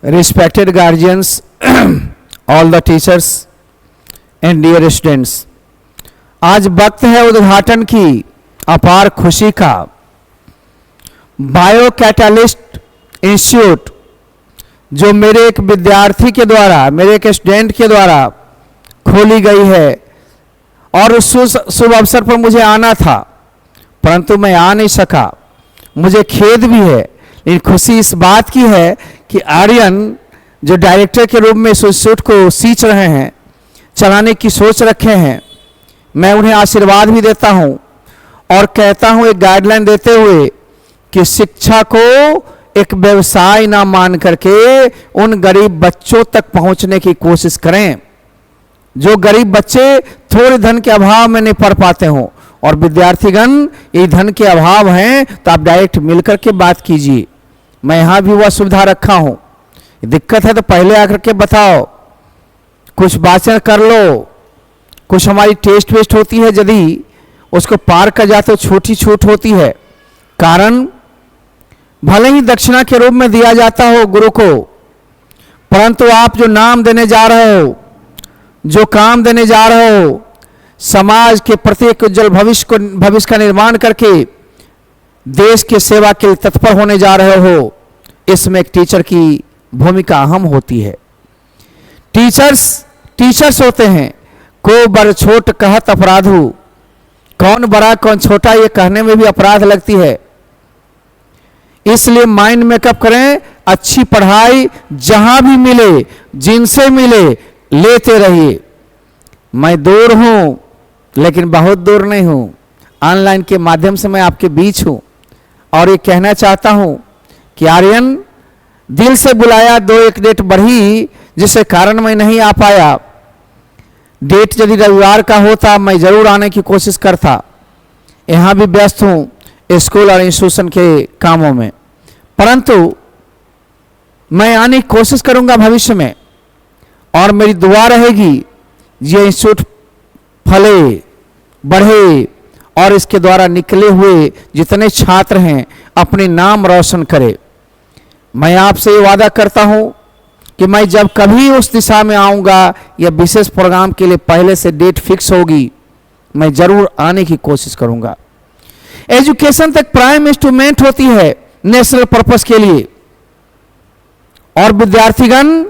respected guardians, all the teachers and dear students, आज वक्त है उद्घाटन की अपार खुशी का। बायो कैटालिस्ट इंस्टीट्यूट जो मेरे एक विद्यार्थी के द्वारा, मेरे एक स्टूडेंट के द्वारा खोली गई है, और उस शुभ अवसर पर मुझे आना था परंतु मैं आ नहीं सका। मुझे खेद भी है, लेकिन खुशी इस बात की है कि आर्यन जो डायरेक्टर के रूप में इस इंस्टीट्यूट को सींच रहे हैं, चलाने की सोच रखे हैं, मैं उन्हें आशीर्वाद भी देता हूं और कहता हूं, एक गाइडलाइन देते हुए कि शिक्षा को एक व्यवसाय ना मान करके उन गरीब बच्चों तक पहुंचने की कोशिश करें जो गरीब बच्चे थोड़े धन के अभाव में नहीं पढ़ पाते हों, और विद्यार्थीगण ये धन के अभाव हैं तो आप डायरेक्ट मिलकर के बात कीजिए। मैं यहां भी वह सुविधा रखा हूं। दिक्कत है तो पहले आकर के बताओ, कुछ भाषण कर लो, कुछ हमारी टेस्ट वेस्ट होती है, यदि उसको पार कर जाते तो छोटी छूट होती है। कारण भले ही दक्षिणा के रूप में दिया जाता हो गुरु को, परंतु आप जो नाम देने जा रहे हो, जो काम देने जा रहे हो, समाज के प्रत्येक उज्जवल भविष्य का निर्माण करके देश की सेवा के लिए तत्पर होने जा रहे हो, इसमें एक टीचर की भूमिका अहम होती है। टीचर्स होते हैं। को बर छोट कहत अपराधु, कौन बड़ा कौन छोटा ये कहने में भी अपराध लगती है। इसलिए माइंड मेकअप करें, अच्छी पढ़ाई जहां भी मिले, जिनसे मिले लेते रहिए। मैं दूर हूं लेकिन बहुत दूर नहीं हूं, ऑनलाइन के माध्यम से मैं आपके बीच हूं और ये कहना चाहता हूं कि आर्यन दिल से बुलाया, 2-1 डेट बढ़ी जिसके कारण मैं नहीं आ पाया। डेट यदि रविवार का होता मैं जरूर आने की कोशिश करता। यहां भी व्यस्त हूं स्कूल और इंस्टीट्यूशन के कामों में, परंतु मैं आने की कोशिश करूंगा भविष्य में, और मेरी दुआ रहेगी ये इंस्टीट्यूट फले बढ़े और इसके द्वारा निकले हुए जितने छात्र हैं अपने नाम रोशन करे। मैं आपसे ये वादा करता हूं कि मैं जब कभी उस दिशा में आऊंगा या विशेष प्रोग्राम के लिए पहले से डेट फिक्स होगी, मैं जरूर आने की कोशिश करूंगा। एजुकेशन तक प्राइम इंस्ट्रूमेंट होती है नेशनल पर्पस के लिए, और विद्यार्थीगण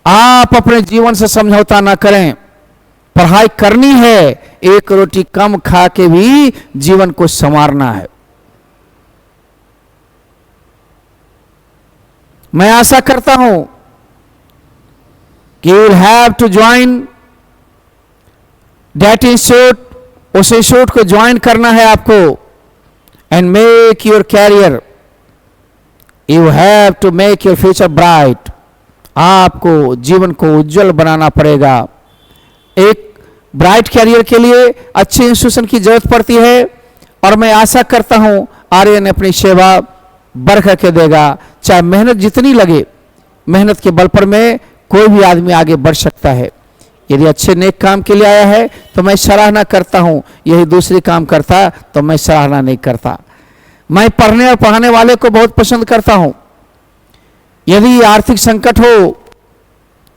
आप अपने जीवन से समझौता ना करें। पढ़ाई करनी है, एक रोटी कम खा के भी जीवन को संवारना है। मैं आशा करता हूं कि you will have to join that institute, उस इंस्टीट्यूट को ज्वाइन करना है आपको, and make your career, you have to make your future bright. आपको जीवन को उज्जवल बनाना पड़ेगा। एक ब्राइट कैरियर के लिए अच्छे इंस्टीट्यूशन की जरूरत पड़ती है, और मैं आशा करता हूं आर्यन अपनी सेवा बढ़ करके देगा। चाहे मेहनत जितनी लगे, मेहनत के बल पर में कोई भी आदमी आगे बढ़ सकता है। यदि अच्छे नेक काम के लिए आया है तो मैं सराहना करता हूं, यही दूसरी काम करता तो मैं सराहना नहीं करता। मैं पढ़ने और पढ़ाने वाले को बहुत पसंद करता हूं। यदि आर्थिक संकट हो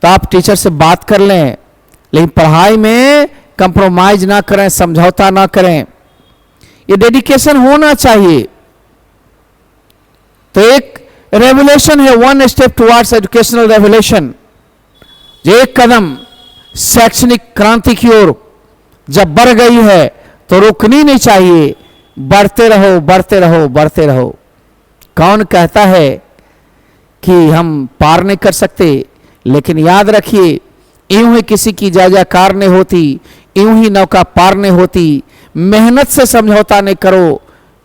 तो आप टीचर से बात कर लें, लेकिन पढ़ाई में कंप्रोमाइज ना करें, समझौता ना करें। ये डेडिकेशन होना चाहिए। तो एक रेवोल्यूशन है, 1 स्टेप टुवर्ड्स एजुकेशनल रेवोल्यूशन। एक कदम शैक्षणिक क्रांति की ओर जब बढ़ गई है तो रुकनी नहीं चाहिए, बढ़ते रहो बढ़ते रहो बढ़ते रहो। कौन कहता है कि हम पार नहीं कर सकते, लेकिन याद रखिए यूं ही किसी की जयकार नहीं होती, यूं ही नौका पार नहीं होती। मेहनत से समझौता नहीं करो।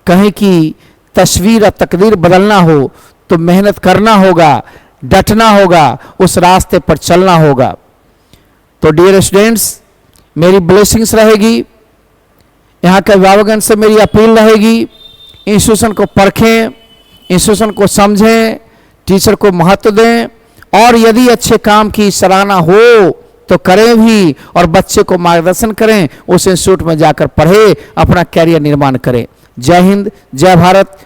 कहीं की तस्वीर और तकदीर बदलना हो तो मेहनत करना होगा, डटना होगा, उस रास्ते पर चलना होगा। तो डियर स्टूडेंट्स, मेरी ब्लेसिंग्स रहेगी, यहाँ के अभिभावकगण से मेरी अपील रहेगी, इंस्टीट्यूशन को परखें, इंस्टीट्यूशन को समझें, टीचर को महत्व दें, और यदि अच्छे काम की सराहना हो तो करें भी, और बच्चे को मार्गदर्शन करें, उस इंस्टीट्यूट में जाकर पढ़े, अपना कैरियर निर्माण करें। जय हिंद, जय भारत।